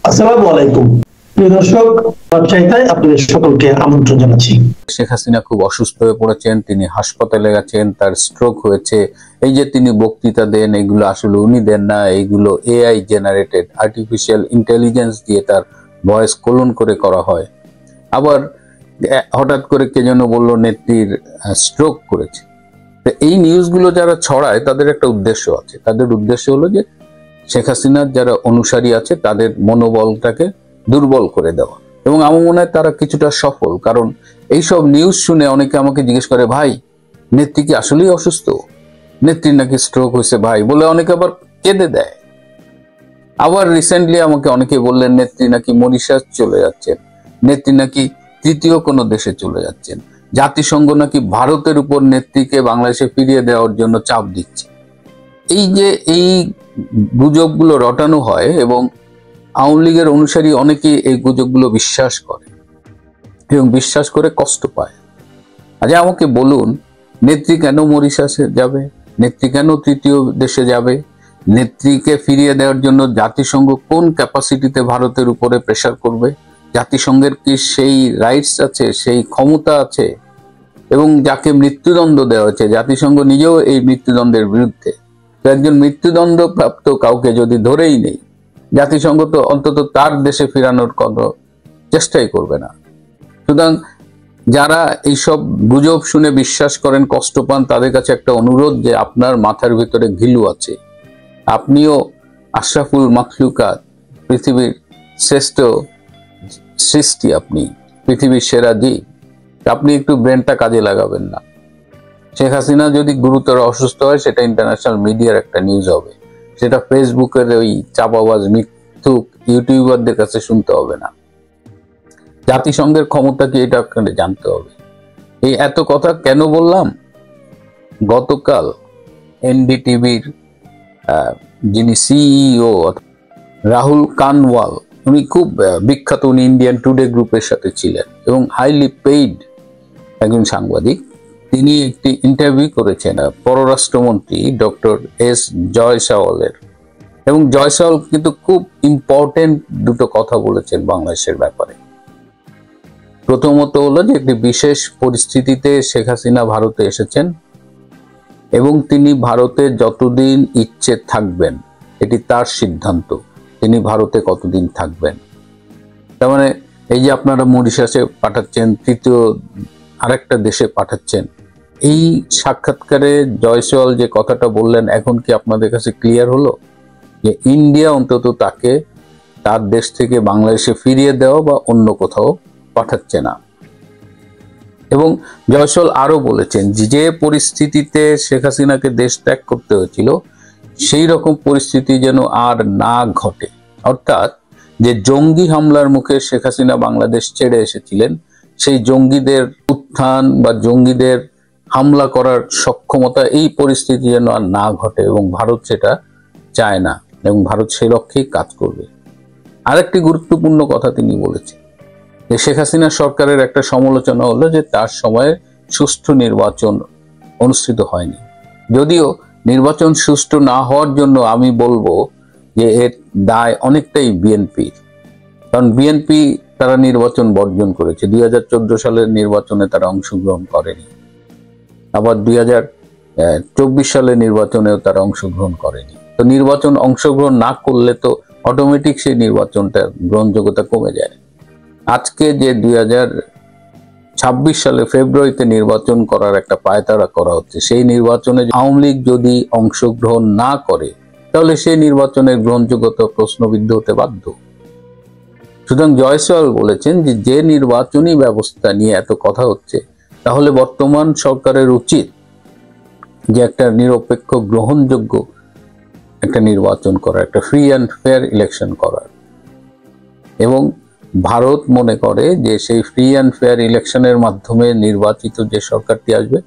আসসালামু আলাইকুম প্রিয় দর্শক, চাইতায় আপনাদের সকলকে আমন্ত্রণ জানাচ্ছি। শেখ হাসিনা খুব অসুস্থ হয়ে পড়েছেন, তিনি হাসপাতালে গেছেন, তার স্ট্রোক হয়েছে। এই যে তিনি বক্তৃতা দেন, এগুলো আসলে উনি দেন না, এইগুলো এআই জেনারেটেড, আর্টিফিশিয়াল ইন্টেলিজেন্স দিয়ে তার ভয়েস ক্লোন করে করা হয়। আবার হঠাৎ করে কে যেন বললো নেত্রীর স্ট্রোক করেছে। তো এই নিউজগুলো যারা ছড়ায় তাদের একটা উদ্দেশ্য আছে। তাদের উদ্দেশ্য হলো যে শেখ হাসিনার যারা অনুসারী আছে তাদের মনোবলটাকে দুর্বল করে দেওয়া। এবং আমার মনে হয় তারা কিছুটা সফল, কারণ এইসব নিউজ শুনে অনেকে আমাকে জিজ্ঞেস করে, ভাই নেত্রী কি আসলেই অসুস্থ, নেত্রীর নাকি স্ট্রোক হয়েছে ভাই বলে অনেকে আবার কেঁদে দেয়। আবার রিসেন্টলি আমাকে অনেকে বললেন নেত্রী নাকি মরিশাস চলে যাচ্ছেন, নেত্রী নাকি তৃতীয় কোনো দেশে চলে যাচ্ছেন, জাতিসংঘ নাকি ভারতের উপর নেত্রীকে বাংলাদেশে ফিরিয়ে দেওয়ার জন্য চাপ দিচ্ছে। এই যে এই গুজবগুলো রটানো হয় এবং আওয়ামী লীগের অনুসারী অনেকেই এই গুজবগুলো বিশ্বাস করে এবং বিশ্বাস করে কষ্ট পায়। আচ্ছা আমাকে বলুন, নেত্রী কেন মরিশাসে যাবে, নেত্রী কেন তৃতীয় দেশে যাবে, নেত্রীকে ফিরিয়ে দেওয়ার জন্য জাতিসংঘ কোন ক্যাপাসিটিতে ভারতের উপরে প্রেসার করবে? জাতিসংঘের কি সেই রাইটস আছে, সেই ক্ষমতা আছে? এবং যাকে মৃত্যুদণ্ড দেওয়া হয়েছে, জাতিসংঘ নিজেও এই মৃত্যুদণ্ডের বিরুদ্ধে। তো একজন মৃত্যুদণ্ড প্রাপ্ত কাউকে যদি ধরেই নেই, জাতিসংঘ তো অন্তত তার দেশে ফিরানোর কোনো চেষ্টাই করবে না। সুতরাং যারা এইসব গুজব শুনে বিশ্বাস করেন, কষ্ট পান, তাদের কাছে একটা অনুরোধ যে আপনার মাথার ভিতরে ঘিলু আছে, আপনিও আশরাফুল মাখলুকাত, পৃথিবীর শ্রেষ্ঠ সৃষ্টি, আপনি পৃথিবীর সেরা জীব, আপনি একটু ব্রেনটা কাজে লাগাবেন না? শেখ হাসিনা যদি গুরুতর অসুস্থ হয় সেটা ইন্টারন্যাশনাল মিডিয়ার একটা নিউজ হবে, সেটা ফেসবুকের ওই চাপাবাজ মিথ্যুক ইউটিউবারদের কাছে শুনতে হবে না। জাতিসংঘের ক্ষমতা কি এটা আপনাকে জানতে হবে। এই এত কথা কেন বললাম? গতকাল এনডিটিভির যিনি সিইও রাহুল কানওয়াল, উনি খুব বিখ্যাত, উনি ইন্ডিয়ান টুডে গ্রুপের সাথে ছিলেন এবং হাইলি পেইড একজন সাংবাদিক। তিনি একটি ইন্টারভিউ করেছেন পররাষ্ট্রমন্ত্রী ডক্টর এস জয়সওয়ালের, এবং জয়সওয়াল কিন্তু খুব ইম্পর্টেন্ট দুটো কথা বলেছেন বাংলাদেশের ব্যাপারে। প্রথমত হলো যে একটি বিশেষ পরিস্থিতিতে শেখ হাসিনা ভারতে এসেছেন এবং তিনি ভারতে যতদিন ইচ্ছে থাকবেন, এটি তার সিদ্ধান্ত, তিনি ভারতে কতদিন থাকবেন। তার মানে এই যে আপনারা মরিশাসে পাঠাচ্ছেন, তৃতীয় আরেকটা দেশে পাঠাচ্ছেন, এই সাক্ষাৎকারে জয়সওয়াল যে কথাটা বললেন, এখন কি আপনাদের কাছে ক্লিয়ার হলো যে ইন্ডিয়া অন্তত তাকে তার দেশ থেকে বাংলাদেশে ফিরিয়ে দেওয়া বা অন্য কোথাও পাঠাচ্ছে না? এবং জয়সওয়াল আরো বলেছেন যে পরিস্থিতিতে শেখ হাসিনাকে দেশ ত্যাগ করতে হয়েছিল সেই রকম পরিস্থিতি যেন আর না ঘটে। অর্থাৎ যে জঙ্গি হামলার মুখে শেখ হাসিনা বাংলাদেশ ছেড়ে এসেছিলেন, সেই জঙ্গিদের উত্থান বা জঙ্গিদের হামলা করার সক্ষমতা, এই পরিস্থিতি যেন আর না ঘটে, এবং ভারত সেটা চায় না এবং ভারত সেই লক্ষ্যেই কাজ করবে। আরেকটি গুরুত্বপূর্ণ কথা তিনি বলেছেন যে শেখ হাসিনা সরকারের একটা সমালোচনা হলো যে তার সময়ে সুষ্ঠু নির্বাচন অনুষ্ঠিত হয়নি। যদিও নির্বাচন সুষ্ঠু না হওয়ার জন্য আমি বলবো যে এর দায় অনেকটাই বিএনপির, কারণ বিএনপি তারা নির্বাচন বর্জন করেছে। 2014 সালের নির্বাচনে তারা অংশগ্রহণ করেনি, আবার 2024 সালের নির্বাচনেও তারা অংশগ্রহণ করেনি। তো নির্বাচন অংশগ্রহণ না করলে তো অটোমেটিক সেই নির্বাচনটা গ্রহণযোগ্যতা কমে যায়। আজকে যে 2026 সালে ফেব্রুয়ারিতে নির্বাচন করার একটা পায়তারা করা হচ্ছে, সেই নির্বাচনে আওয়ামী লীগ যদি অংশগ্রহণ না করে তাহলে সেই নির্বাচনের গ্রহণযোগ্যতা প্রশ্নবিদ্ধ হতে বাধ্য। সুতরাং জয়সওয়াল বলেছেন যে নির্বাচনী ব্যবস্থা নিয়ে এত কথা হচ্ছে, তাহলে বর্তমান সরকারের উচিত যে একটা নিরপেক্ষ গ্রহণযোগ্য একটা নির্বাচন করা, একটা ফ্রি অ্যান্ড ফেয়ার ইলেকশন করার। এবং ভারত মনে করে যে সেই ফ্রি অ্যান্ড ফেয়ার ইলেকশনের মাধ্যমে নির্বাচিত যে সরকারটি আসবে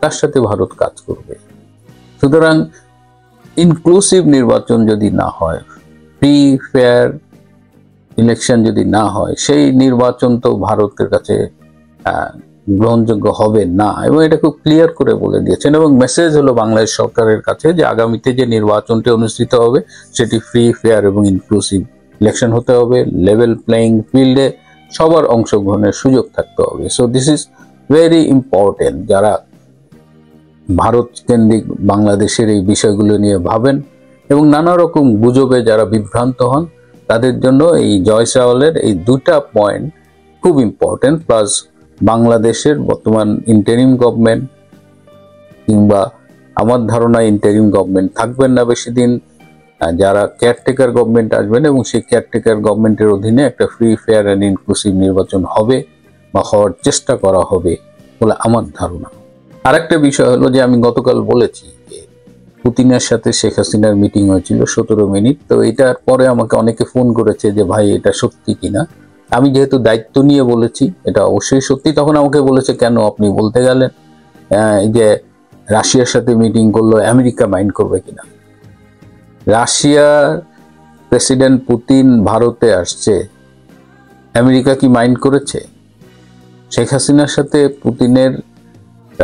তার সাথে ভারত কাজ করবে। সুতরাং ইনক্লুসিভ নির্বাচন যদি না হয়, ফ্রি ফেয়ার ইলেকশন যদি না হয়, সেই নির্বাচন তো ভারতের কাছে গ্রহণযোগ্য হবে না, এবং এটা খুব ক্লিয়ার করে বলে দিয়েছেন। এবং মেসেজ হলো বাংলাদেশ সরকারের কাছে যে আগামীতে যে নির্বাচনটি অনুষ্ঠিত হবে সেটি ফ্রি, ফেয়ার এবং ইনক্লুসিভ ইলেকশন হতে হবে, লেভেল প্লেইং ফিল্ডে সবার অংশগ্রহণের সুযোগ থাকতে হবে। So this is very important. যারা ভারত কেন্দ্রিক বাংলাদেশের এই বিষয়গুলো নিয়ে ভাবেন এবং নানা রকম গুজবে যারা বিভ্রান্ত হন, তাদের জন্য এই জয়েশ রাওয়ালের এই দুটা পয়েন্ট খুব ইম্পর্টেন্ট। প্লাস বাংলাদেশের বর্তমান ইন্টারিম গভর্নমেন্ট, কিংবা আমার ধারণা ইন্টারিম গভর্নমেন্ট থাকবেন না বেশি দিন, যারা কেয়ারটেকার গভর্নমেন্ট আসবেন এবং সেই কেয়ারটেকার গভর্নমেন্টের অধীনে একটা ফ্রি, ফেয়ার অ্যান্ড ইনক্লুসিভ নির্বাচন হবে বা হওয়ার চেষ্টা করা হবে বলে আমার ধারণা। আরেকটা বিষয় হলো যে আমি গতকাল বলেছি যে পুতিনের সাথে শেখ হাসিনার মিটিং হয়েছিল 17 মিনিট। তো এটার পরে আমাকে অনেকে ফোন করেছে যে ভাই এটা সত্যি কিনা। আমি যেহেতু দায়িত্ব নিয়ে বলেছি এটা অবশ্যই সত্যি, তখন আমাকে বলেছে কেন আপনি বলতে গেলেন, এই যে রাশিয়ার সাথে মিটিং করলো, আমেরিকা মাইন্ড করবে কিনা। রাশিয়ার প্রেসিডেন্ট পুতিন ভারতে আসছে, আমেরিকা কি মাইন্ড করেছে? শেখ হাসিনার সাথে পুতিনের,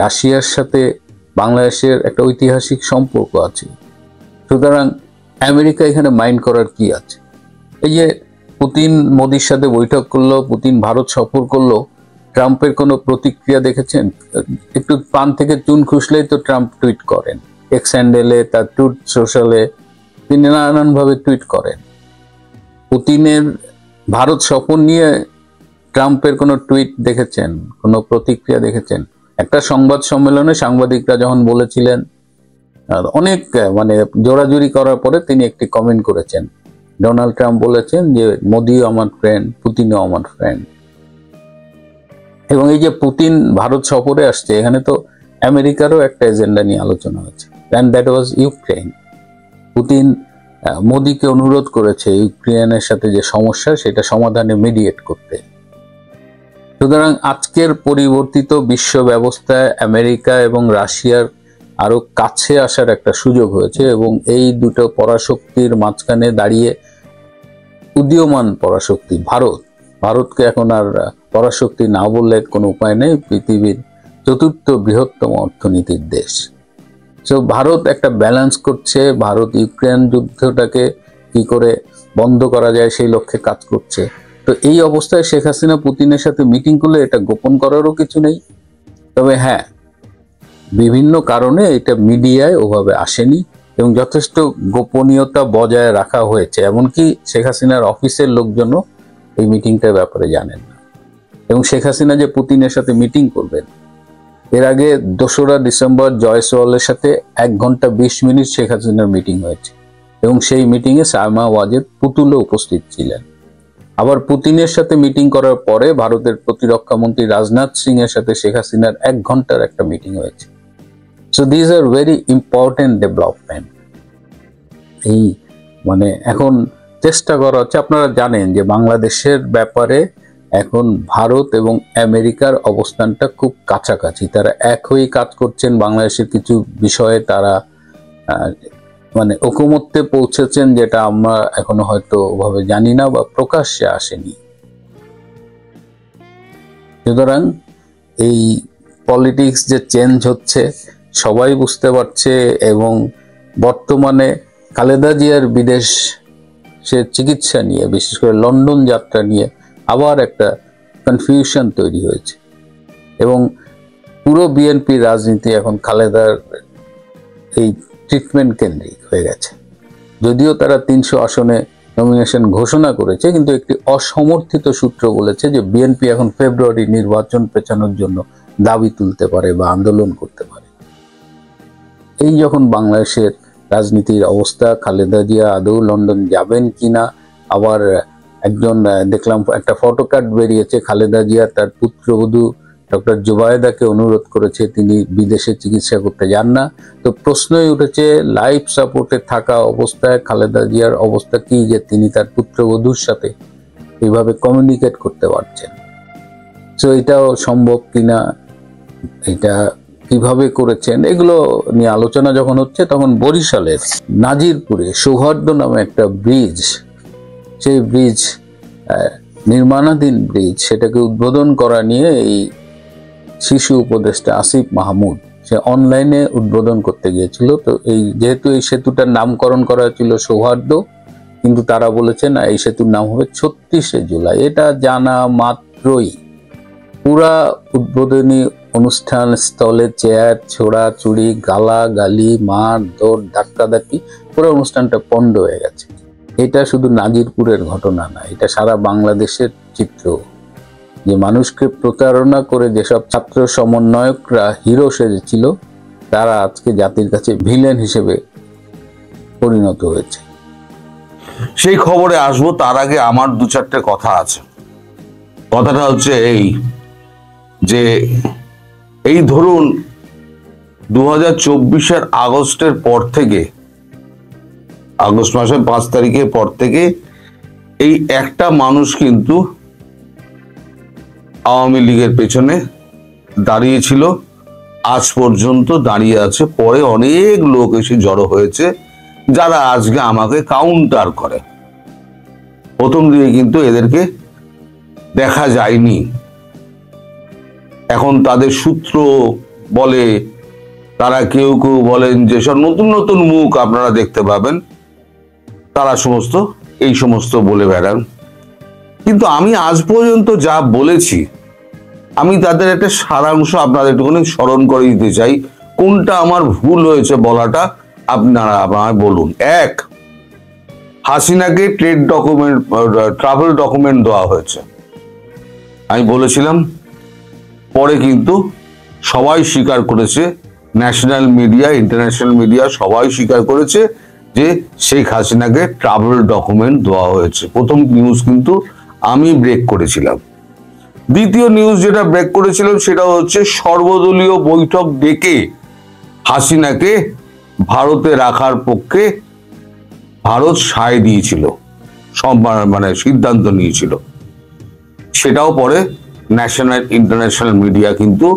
রাশিয়ার সাথে বাংলাদেশের একটা ঐতিহাসিক সম্পর্ক আছে, সুতরাং আমেরিকা এখানে মাইন্ড করার কি আছে? এই যে পুতিন মোদির সাথে বৈঠক করলো, পুতিন ভারত সফর করলো, ট্রাম্পের কোনো প্রতিক্রিয়া দেখেছেন? একটু পান থেকে চুন খুসলেই তো ট্রাম্প টুইট করেন, এক্স হ্যান্ডেলে, তার টুইট সোশ্যালে তিনি নানানভাবে টুইট করেন। পুতিনের ভারত সফর নিয়ে ট্রাম্পের কোনো টুইট দেখেছেন, কোনো প্রতিক্রিয়া দেখেছেন? একটা সংবাদ সম্মেলনে সাংবাদিকরা যখন বলেছিলেন, অনেক মানে জোরাজুরি করার পরে তিনি একটি কমেন্ট করেছেন, ডোনাল্ড ট্রাম্প বলেছেন যে মোদিও আমার ফ্রেন্ড, পুতিনও আমার ফ্রেন্ড। এবং এই যে পুতিন ভারত সফরে আসছে, এখানে তো আমেরিকারও একটা এজেন্ডা নিয়ে আলোচনা হয়েছে, and that was Ukraine. Putin মোদিকে অনুরোধ করেছে ইউক্রেনের সাথে যে সমস্যা সেটা সমাধানে মিডিয়েট করতে। সুতরাং আজকের পরিবর্তিত বিশ্ব ব্যবস্থায় আমেরিকা এবং রাশিয়ার আরো কাছে আসার একটা সুযোগ হয়েছে, এবং এই দুটো পরাশক্তির মাঝখানে দাঁড়িয়ে উদীয়মান পরাশক্তি ভারতকে এখন আর পরাশক্তি না বললে কোনো উপায় নেই, পৃথিবীর চতুর্থ বৃহত্তম অর্থনীতির দেশ। সো ভারত একটা ব্যালেন্স করছে, ভারত ইউক্রেন যুদ্ধটাকে কি করে বন্ধ করা যায় সেই লক্ষ্যে কাজ করছে। তো এই অবস্থায় শেখ হাসিনা পুতিনের সাথে মিটিং করলে এটা গোপন করারও কিছু নেই। তবে হ্যাঁ, বিভিন্ন কারণে এটা মিডিয়ায় ওভাবে আসেনি এবং যথেষ্ট গোপনীয়তা বজায় রাখা হয়েছে। এমনকি শেখ হাসিনার অফিসের লোকজনও এই মিটিংটার ব্যাপারে জানেন না। এবং শেখ হাসিনা যে পুতিনের সাথে মিটিং করবেন, এর আগে 2রা ডিসেম্বর জয়েশ রাওয়ালের সাথে 1 ঘন্টা 20 মিনিট শেখ হাসিনার মিটিং হয়েছে, এবং সেই মিটিংয়ে সায়মা ওয়াজেদ পুতুলও উপস্থিত ছিলেন। আবার পুতিনের সাথে মিটিং করার পরে ভারতের প্রতিরক্ষা মন্ত্রী রাজনাথ সিং এর সাথে শেখ হাসিনার 1 ঘন্টার একটা মিটিং হয়েছে। So these are very important development. এই মানে এখন চেষ্টা করা হচ্ছে, আপনারা জানেন যে বাংলাদেশের ব্যাপারে এখন ভারত এবং আমেরিকার অবস্থানটা খুব কাছাকাছি, তারা এক হয়ে কাজ করছেন। বাংলাদেশের কিছু বিষয়ে তারা মানে ঐকমত্যে পৌঁছেছেন, যেটা আমরা এখনো হয়তো ওভাবে জানি না বা প্রকাশ্যে আসেনি। সুতরাং এই পলিটিক্স যে চেঞ্জ হচ্ছে সবাই বুঝতে পারছে, এবং বর্তমানে খালেদা জিয়ার বিদেশ সে চিকিৎসা নিয়ে, বিশেষ করে লন্ডন যাত্রা নিয়ে আবার একটা কনফিউশন তৈরি হয়েছে, এবং পুরো বিএনপি রাজনীতি এখন খালেদার এই ট্রিটমেন্ট কেন্দ্রিক হয়ে গেছে। যদিও তারা 300 আসনে নমিনেশন ঘোষণা করেছে, কিন্তু একটি অসমর্থিত সূত্র বলেছে যে বিএনপি এখন ফেব্রুয়ারি নির্বাচন পেছানোর জন্য দাবি তুলতে পারে বা আন্দোলন করতে পারে। এই যখন বাংলাদেশের রাজনীতির অবস্থা, খালেদা জিয়া আদৌ লন্ডন যাবেন কিনা, আবার একজন দেখলাম একটা ফটোকার্ড বেরিয়েছে, খালেদা জিয়া তার পুত্রবধূ ডক্টর জুবায়েদাকে অনুরোধ করেছে তিনি বিদেশে চিকিৎসা করতে যান না। তো প্রশ্নই উঠেছে লাইফ সাপোর্টে থাকা অবস্থায় খালেদা জিয়ার অবস্থা কি, যে তিনি তার পুত্রবধূর সাথে এইভাবে কমিউনিকেট করতে পারছেন। তো এটাও সম্ভব কিনা, এটা কিভাবে করেছেন, এগুলো নিয়ে আলোচনা যখন হচ্ছে, তখন বরিশালের নাজিরপুরে সৌহার্দ্য নামে একটা ব্রিজ, সেই ব্রিজ নির্মাণাধীন ব্রিজ, সেটাকে উদ্বোধন করা নিয়ে এই শিশু উপদেষ্টা আসিফ মাহমুদ সে অনলাইনে উদ্বোধন করতে গিয়েছিল। তো এই যেহেতু এই সেতুটার নামকরণ করা হয়েছিল সৌহার্দ্য, কিন্তু তারা বলেছে না, এই সেতুর নাম হবে 36শে জুলাই। এটা জানা মাত্রই পুরা উদ্বোধনী অনুষ্ঠান স্থলে চেয়ার ছোড়াছুড়ি, গালাগালি, মার দৌড়, ধাক্কাধাক্কি, পুরো অনুষ্ঠানটা পণ্ড হয়ে গেছে। এটা শুধু নাজিরপুরের ঘটনা না, এটা সারা বাংলাদেশের চিত্র। যে মানুষকে প্রতারণা করে যেসব ছাত্র সমন্বয়করা হিরো সেজেছিল, তারা আজকে জাতির কাছে ভিলেন হিসেবে পরিণত হয়েছে। সেই খবরে আসবো, তার আগে আমার দু চারটে কথা আছে। কথাটা হচ্ছে এই যে এই ধরুন 2024-এর আগস্টের পর থেকে, আগস্ট মাসের 5 তারিখের পর থেকে এই একটা মানুষ কিন্তু আওয়ামী লীগের পেছনে দাঁড়িয়েছিল, আজ পর্যন্ত দাঁড়িয়ে আছে। পরে অনেক লোক এসে জড়ো হয়েছে যারা আজকে আমাকে কাউন্টার করে। প্রথম দিকে কিন্তু এদেরকে দেখা যায়নি, এখন তাদের সূত্র বলে, তারা কেউ কেউ বলেন যে সব নতুন নতুন মুখ আপনারা দেখতে পাবেন, তারা এই সমস্ত বলে বেড়ান। কিন্তু আমি আজ পর্যন্ত যা বলেছি, আমি তাদের একটা সারাংশ আপনাদের একটুখানি স্মরণ করে দিতে চাই। কোনটা আমার ভুল হয়েছে বলাটা আপনারা আমায় বলুন। এক, হাসিনাকে ট্রাভেল ডকুমেন্ট দেওয়া হয়েছে, আমি বলেছিলাম। পরে কিন্তু সবাই স্বীকার করেছে, ন্যাশনাল মিডিয়া, ইন্টারন্যাশনাল মিডিয়া সবাই স্বীকার করেছে যে শেখ হাসিনাকে ট্রাভেল ডকুমেন্ট দেওয়া হয়েছে। প্রথম নিউজ কিন্তু আমি ব্রেক করেছিলাম। দ্বিতীয় নিউজ যেটা ব্রেক করেছিলাম সেটা হচ্ছে সর্বদলীয় বৈঠক ডেকে হাসিনাকে ভারতে রাখার পক্ষে ভারত সায় দিয়েছিল, সিদ্ধান্ত নিয়েছিল। সেটাও পরে ন্যাশনাল ইন্টারন্যাশনাল মিডিয়া কিন্তু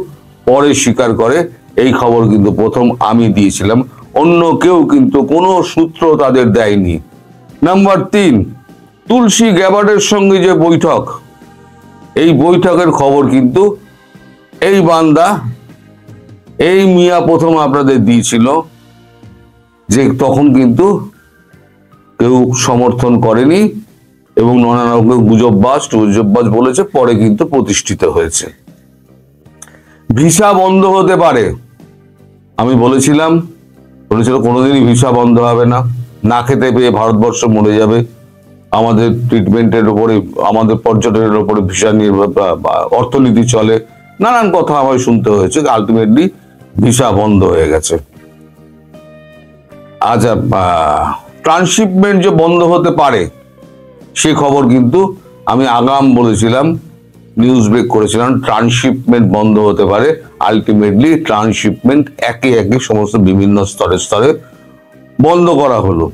পরে স্বীকার করে। এই খবর কিন্তু প্রথম আমি দিয়েছিলাম, অন্য কেউ কিন্তু কোনো সূত্র তাদের দেয়নি। নাম্বার 3, তুলসী গ্যাবার্ডের সঙ্গে যে বৈঠক, এই বৈঠকের খবর কিন্তু এই বান্দা, এই মিয়া প্রথম আপনাদের দিয়েছিল, যে তখন কেউ সমর্থন করেনি এবং নানা রকম গুজববাজ বলেছে, পরে কিন্তু প্রতিষ্ঠিত হয়েছে। ভিসা বন্ধ হতে পারে, আমি বলেছিলাম কোনোদিনই ভিসা বন্ধ হবে না, না খেতে পেয়ে ভারতবর্ষ মরে যাবে, আমাদের ট্রিটমেন্টের উপরে, আমাদের পর্যটনের উপরে ভিসা অর্থনীতি চলে, নানান কথা আমায় শুনতে হয়েছে। আলটিমেটলি ভিসা বন্ধ হয়ে গেছে। আচ্ছা, ট্রান্সশিপমেন্ট যে বন্ধ হতে পারে সে খবর কিন্তু আমি আগাম বলেছিলাম, নিউজ ব্রেক করেছিলাম, ট্রান্সশিপমেন্ট বন্ধ হতে পারে। আলটিমেটলি ট্রান্সশিপমেন্ট একে একে সমস্ত বিভিন্ন স্তরে স্তরে বন্ধ করা হলো।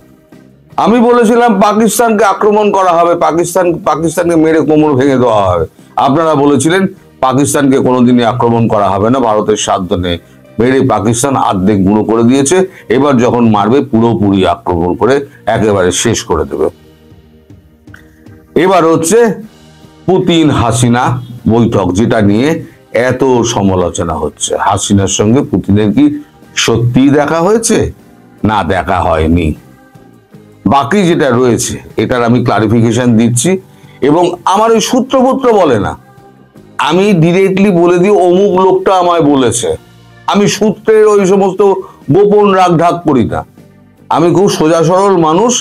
আমি বলেছিলাম পাকিস্তানকে আক্রমণ করা হবে, পাকিস্তানকে মেরে কোমর ভেঙে দেওয়া হবে। আপনারা বলেছিলেন পাকিস্তানকে কোনোদিনই আক্রমণ করা হবে না, ভারতের সাধ্য নেই, মেরে পাকিস্তান অর্ধেক গুঁড়ো করে দিয়েছে, এবার যখন মারবে পুরোপুরি আক্রমণ করে একেবারে শেষ করে দেবে। এবার হচ্ছে পুতিন হাসিনা বৈঠক, যেটা নিয়ে এত সমালোচনা হচ্ছে। হাসিনার সঙ্গে পুতিনের কি সত্যি দেখা হয়েছে না দেখা হয়নি, বাকি যেটা রয়েছে এটার আমি ক্লারিফিকেশন দিচ্ছি। এবং আমার ওই সূত্রপত্র বলে না, আমি ডিরেক্টলি বলে দিই অমুক লোকটা আমায় বলেছে। আমি সূত্রের ওই সমস্ত গোপন রাগ ঢাক করি না, আমি খুব সোজা সরল মানুষ।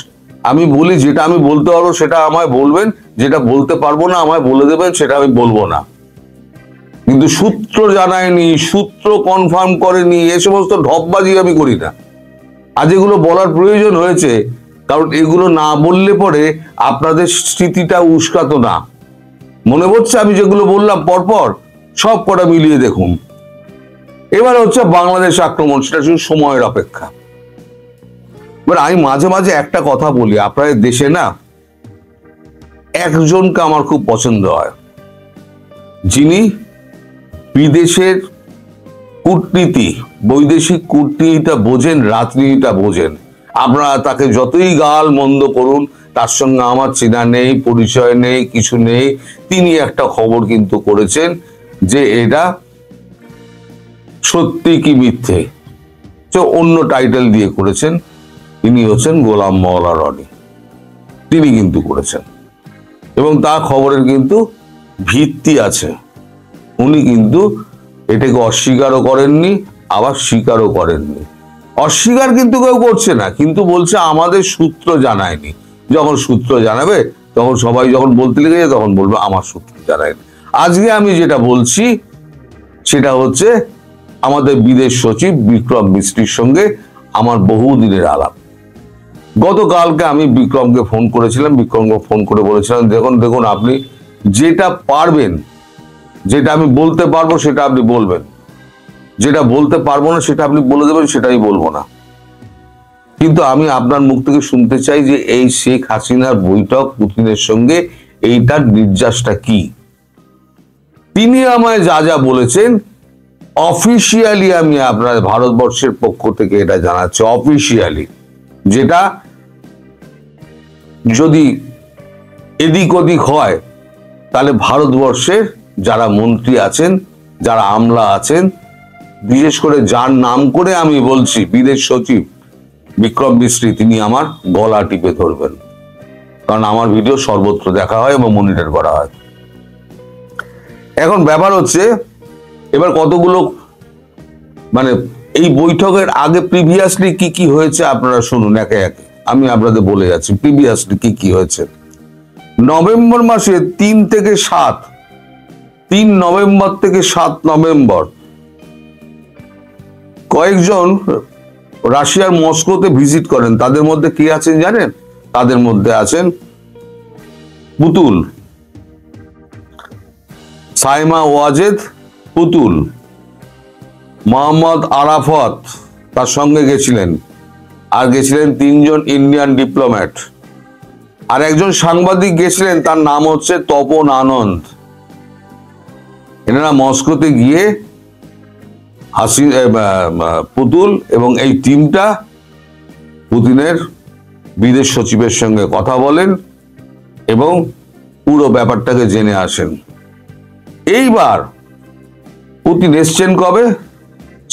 আমি বলি যেটা আমি বলতে পারবো সেটা আমায় বলবেন, যেটা বলতে পারবো না আমায় বলে দেবেন, সেটা আমি বলবো না। কিন্তু সূত্র জানায়নি, সূত্র কনফার্ম করেনি, এ সমস্ত ঢপবাজি আমি করি না। আজ এগুলো বলার প্রয়োজন হয়েছে, কারণ এগুলো না বললে পরে আপনাদের স্মৃতিটা উস্কাতো না। মনে হচ্ছে আমি যেগুলো বললাম পরপর সব কটা মিলিয়ে দেখুন। এবার হচ্ছে বাংলাদেশ আক্রমণ, সেটা শুধু সময়ের অপেক্ষা। এবার আমি মাঝে মাঝে একটা কথা বলি, আপনাদের দেশে না একজনকে আমার খুব পছন্দ হয়, যিনি বিদেশের কূটনীতি, বৈদেশিক কূটনীতিটা বোঝেন, রাজনীতিটা বোঝেন। আপনারা তাকে যতই গাল মন্দ করুন, তার সঙ্গে আমার চেনা নেই, পরিচয় নেই, কিছু নেই। তিনি একটা খবর কিন্তু করেছেন যে এটা সত্যি কি মিথ্যে, অন্য টাইটেল দিয়ে করেছেন। তিনি হচ্ছেন গোলাম মওলা রনি। তিনি কিন্তু করেছেন এবং তার খবরের কিন্তু ভিত্তি আছে। উনি কিন্তু এটাকে অস্বীকারও করেননি, আবার স্বীকারও করেননি। অস্বীকার কিন্তু কেউ করছে না, কিন্তু বলছে আমাদের সূত্র জানায়নি। যখন সূত্র জানাবে তখন সবাই যখন বলতে লেগে যায় তখন বলবে আমার সূত্র জানায়নি। আজকে আমি যেটা বলছি সেটা হচ্ছে আমাদের বিদেশ সচিব বিক্রম মিস্ত্রির সঙ্গে আমার বহুদিনের আলাপ। গতকালকে আমি বিক্রমকে ফোন করেছিলাম, বিক্রমকে ফোন করে বলেছিলাম দেখুন আপনি যেটা পারবেন, যেটা আমি বলতে পারবো সেটা আপনি বলবেন, যেটা বলতে পারবো না সেটা আপনি বলে দেবেন, সেটাই বলবো না। কিন্তু আমি আপনার মুখ থেকে শুনতে চাই যে এই শেখ হাসিনার বৈঠক পুতিনের সঙ্গে এইটার নির্যাসটা কি। তিনি আমায় যা যা বলেছেন অফিসিয়ালি আমি আপনার ভারতবর্ষের পক্ষ থেকে এটা জানাচ্ছি, অফিসিয়ালি, যেটা যদি এদিক ওদিক হয় তাহলে ভারতবর্ষের যারা মন্ত্রী আছেন, যারা আমলা আছেন, বিশেষ করে যার নাম করে আমি বলছি বিদেশ সচিব বিক্রম মিস্ত্রি, তিনি আমার গলা টিপে ধরবেন, কারণ আমার ভিডিও সর্বত্র দেখা হয় এবং মনিটর করা হয়। এখন ব্যাপার হচ্ছে এবার কতগুলো মানে এই বৈঠকের আগে প্রিভিয়াসলি কি কি হয়েছে আপনারা শুনুন একে একে। আমি আপনাদের বলে যাচ্ছি প্রিভিয়াসলি কি কি হয়েছে। নভেম্বর মাসে 3 থেকে 3 নভেম্বর থেকে 7 নভেম্বর কয়েকজন রাশিয়ার মস্কোতে ভিজিট করেন। তাদের মধ্যে কে আছেন জানেন? তাদের মধ্যে আছেন পুতুল, সাইমা ওয়াজেদ পুতুল, মোহাম্মদ আরাফাত তার সঙ্গে গেছিলেন, আর গেছিলেন 3 জন ইন্ডিয়ান ডিপ্লোম্যাট, আর একজন সাংবাদিক গেছিলেন, তার নাম হচ্ছে তপন আনন্দ। এনারা মস্কোতে গিয়ে পুতুল এবং এই টিমটা পুতিনের বিদেশ সচিবের সঙ্গে কথা বলেন এবং পুরো ব্যাপারটাকে জেনে আসেন। এইবার পুতিন এসছেন কবে?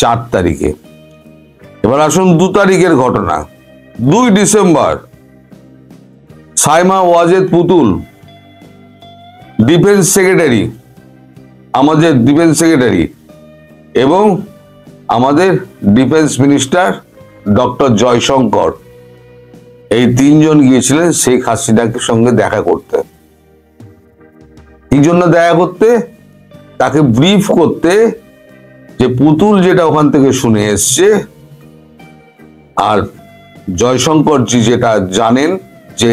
4 তারিখে। এবার আসুন 2 তারিখের ঘটনা। 2 ডিসেম্বর সাইমা ওয়াজেদ পুতুল, ডিফেন্স সেক্রেটারি, আমাদের ডিফেন্স সেক্রেটারি এবং আমাদের ডিফেন্স মিনিস্টার ডক্টর জয়শঙ্কর, এই 3 জন গিয়েছিলেন শেখ হাসিনার সঙ্গে দেখা করতে। কি জন্য দেখা করতে? তাকে ব্রিফ করতে যে পুতুল যেটা ওখান থেকে শুনে এসছে আর জয়শঙ্করজি যেটা জানেন যে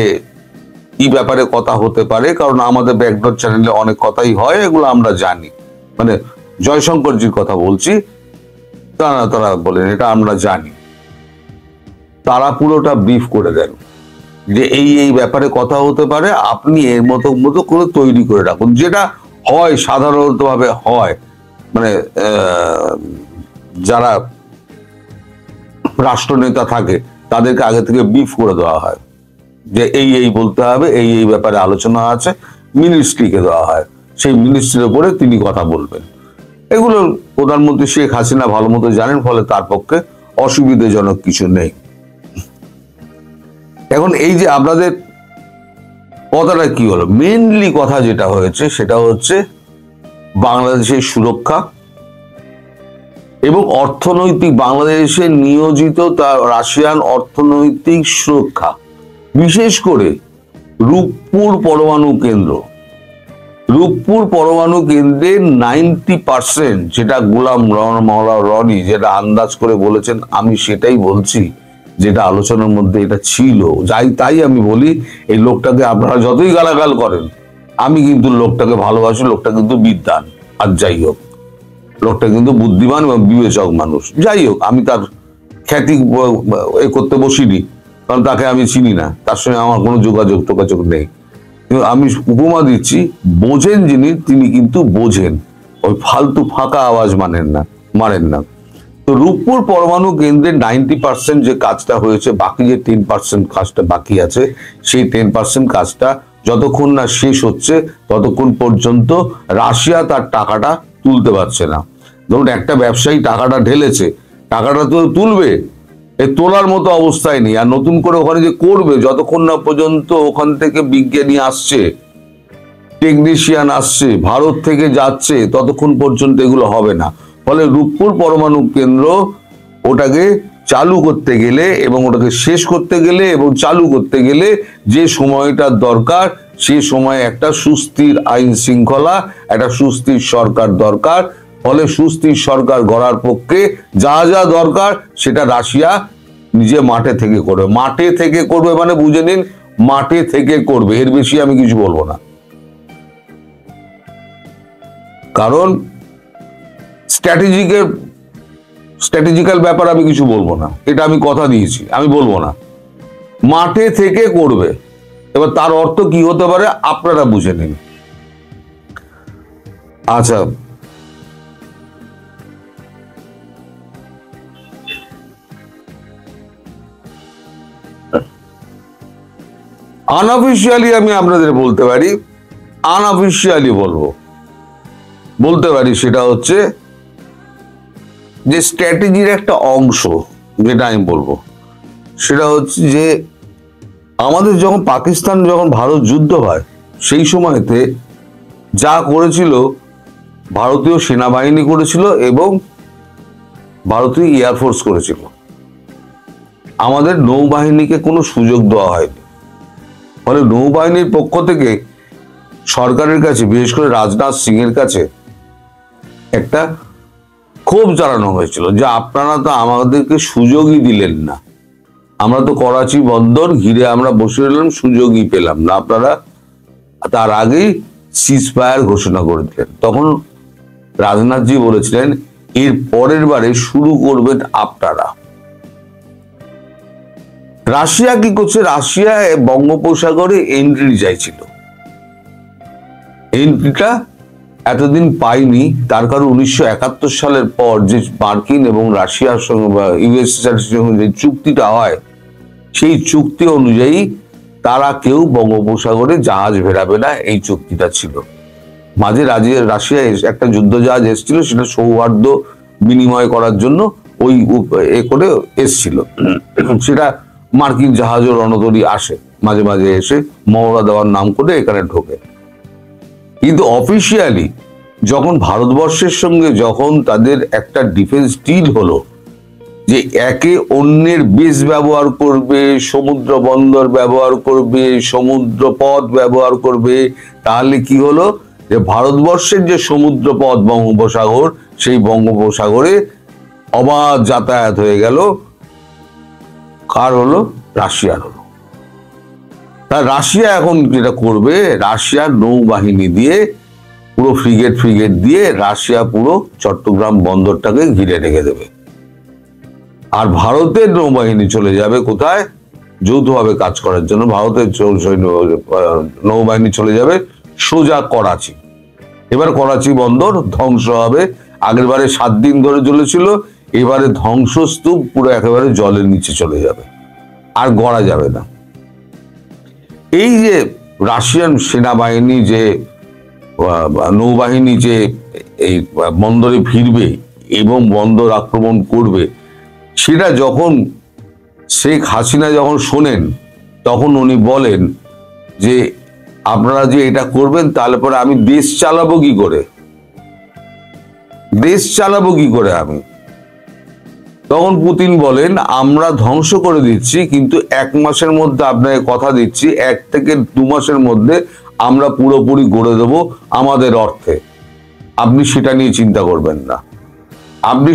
কি ব্যাপারে কথা হতে পারে, কারণ আমাদের ব্যাকডোর চ্যানেলে অনেক কথাই হয়, এগুলো আমরা জানি। মানে জয়শঙ্করজির কথা বলছি, তারা বলেন এটা আমরা জানি। তারা পুরোটা ব্রিফ করে দেন যে এই ব্যাপারে কথা হতে পারে, আপনি এর মতো করে তৈরি করে রাখুন। যেটা হয় সাধারণত ভাবে হয়, মানে যারা রাষ্ট্রনেতা থাকে তাদেরকে আগে থেকে ব্রিফ করে দেওয়া হয় যে এই বলতে হবে, এই ব্যাপারে আলোচনা আছে, মিনিস্ট্রিকে দেওয়া হয়, সেই মিনিস্ট্রির উপরে তিনি কথা বলবেন। এগুলো প্রধানমন্ত্রী শেখ হাসিনা ভালো মতো জানেন, ফলে তার পক্ষে অসুবিধাজনক কিছু নেই। এখন এই যে আপনাদের কথাটা কি হলো, মেইনলি কথা যেটা হয়েছে সেটা হচ্ছে বাংলাদেশের সুরক্ষা এবং অর্থনৈতিক, বাংলাদেশে নিয়োজিত তার রাশিয়ান অর্থনৈতিক সুরক্ষা, বিশেষ করে রূপপুর পরমাণু কেন্দ্র। রূপপুর পরমাণু কেন্দ্রের 90%, যেটা গোলাম মাওলা রনি যেটা আন্দাজ করে বলেছেন, আমি সেটাই বলছি যেটা আলোচনার মধ্যে এটা ছিল। তাই আমি বলি এই লোকটাকে আপনারা যতই গালাগাল করেন, আমি কিন্তু লোকটাকে ভালোবাসি, লোকটা কিন্তু বিদ্বান। আর যাই হোক, লোকটা কিন্তু বুদ্ধিমান এবং বিবেচক মানুষ। যাই হোক, আমি তার খ্যাতি করতে বসিনি, কারণ তাকে আমি চিনি না, তার সঙ্গে আমার কোনো যোগাযোগ নেই। কিন্তু আমি উপমা দিচ্ছি, বোঝেন যিনি, তিনি কিন্তু বোঝেন, ওই ফালতু ফাঁকা আওয়াজ মারেন না। তো রূপপুর পরমাণু কেন্দ্রের 90% যে কাজটা হয়েছে, বাকি যে 10% কাজটা বাকি আছে, সেই 10% কাজটা যতক্ষণ না শেষ হচ্ছে ততক্ষণ পর্যন্ত রাশিয়া তার টাকাটা তুলতে পারছে না। ধরুন একটা ব্যবসায়ী টাকাটা ঢেলেছে, টাকাটা তো তুলবে, এই তোলার মতো অবস্থায় নেই। আর নতুন করে ওখানে যে করবে, যতক্ষণ না পর্যন্ত ওখান থেকে বিজ্ঞানী আসছে, টেকনিশিয়ান আসছে, ভারত থেকে যাচ্ছে, ততক্ষণ পর্যন্ত এগুলো হবে না। ফলে রূপপুর পরমাণু কেন্দ্র ওটাকে চালু করতে গেলে এবং ওটাকে শেষ করতে গেলে এবং চালু করতে গেলে যে সময়টার দরকার, সে সময় একটা সুস্থির আইন শৃঙ্খলা, একটা সুস্থির সরকার দরকার। ফলে সুস্থির সরকার গড়ার পক্ষে যা যা দরকার সেটা রাশিয়া নিজে মাঠে থেকে করবে। মাঠে থেকে করবে মানে বুঝে নিন, মাঠে থেকে করবে, এর বেশি আমি কিছু বলবো না। কারণ স্ট্র্যাটেজিক্যাল ব্যাপার আমি কিছু বলবো না, এটা আমি কথা দিয়েছি, আমি বলবো না। মাঠে থেকে করবে। এবার তার অর্থ কি হতে পারে আপনারা বুঝে নিন। আচ্ছা, আনঅফিশিয়ালি আমি আপনাদের বলতে পারি, আনঅফিশিয়ালি বলতে পারি, সেটা হচ্ছে যে স্ট্র্যাটেজির একটা অংশ, যেটা আমি বলবো সেটা হচ্ছে যে আমাদের যখন পাকিস্তান যখন ভারত যুদ্ধ হয়, সেই সময়তে যা করেছিল ভারতীয় সেনাবাহিনী করেছিল এবং ভারতীয় এয়ারফোর্স করেছিল। আমাদের নৌবাহিনীকে কোনো সুযোগ দেওয়া হয়নি। ফলে নৌবাহিনীর পক্ষ থেকে সরকারের কাছে, বিশেষ করে রাজনাথ সিং এর কাছে একটা ক্ষোভ জানানো হয়েছিল যে আপনারা তো আমাদেরকে সুযোগই দিলেন না, আমরা তো করাচি বন্দর ঘিরে আমরা বসে রইলাম, সুযোগই পেলাম না। আপনারা তার আগেই সিজফায়ার ঘোষণা করে দিলেন। তখন রাজনাথজি বলেছিলেন এর পরের বারে শুরু করবেন আপনারা। রাশিয়া কি করছে? রাশিয়া বঙ্গোপসাগরে এন্ট্রি চাইছিল, এন্ট্রিটা এতদিন পাইনি। তার কারণ 1971 সালের পর যে মার্কিন এবং রাশিয়ার সঙ্গে বা ইউএসএর সঙ্গে যে চুক্তিটা হয়, সেই চুক্তি অনুযায়ী তারা কেউ বঙ্গোপসাগরে জাহাজ ভেড়াবে না, এই চুক্তিটা ছিল। মাঝে রাশিয়া একটা যুদ্ধ জাহাজ এসেছিল, সেটা সৌহার্দ্য বিনিময় করার জন্য ওই এ করে এসছিল। সেটা মার্কিন জাহাজ ও রণতরী আসে মাঝে মাঝে, এসে মহড়া দেওয়ার নাম করে এখানে ঢোকে। কিন্তু অফিসিয়ালি যখন ভারতবর্ষের সঙ্গে যখন তাদের একটা ডিফেন্স ডিল হলো যে একে অন্যের বেস ব্যবহার করবে, সমুদ্র বন্দর ব্যবহার করবে, সমুদ্র পথ ব্যবহার করবে, তাহলে কি হলো যে ভারতবর্ষের যে সমুদ্র পথ বঙ্গোপসাগর, সেই বঙ্গোপসাগরে অবাধ যাতায়াত হয়ে গেল। কার হলো? রাশিয়ার হলো। তা রাশিয়া এখন যেটা করবে, রাশিয়ার নৌবাহিনী দিয়ে, পুরো ফ্রিগেট দিয়ে রাশিয়া পুরো চট্টগ্রাম বন্দরটাকে ঘিরে রেখে দেবে। আর ভারতের নৌবাহিনী চলে যাবে কোথায়? যৌথভাবে কাজ করার জন্য ভারতের নৌবাহিনী চলে যাবে সোজা করাচি। এবার করাচি বন্দর ধ্বংস হবে। আগের বারে 7 দিন ধরে চলেছিল, এবারে ধ্বংসস্তূপ পুরো একেবারে জলের নিচে চলে যাবে, আর গড়া যাবে না। এই যে রাশিয়ান সেনাবাহিনী যে নৌবাহিনী যে এই বন্দরে ভিড়বে এবং বন্দর আক্রমণ করবে, সেটা যখন শেখ হাসিনা যখন শোনেন, তখন উনি বলেন যে আপনারা যে এটা করবেন, তাহলে পরে আমি দেশ চালাবো কি করে? আমি? তখন পুতিন বলেন আমরা ধ্বংস করে দিচ্ছি, কিন্তু 1 মাসের মধ্যে আপনাকে কথা দিচ্ছি, 1 থেকে 2 মাসের মধ্যে আমরা পুরোপুরি গড়ে দেব আমাদের অর্থে। আপনি সেটা নিয়ে চিন্তা করবেন না। আপনি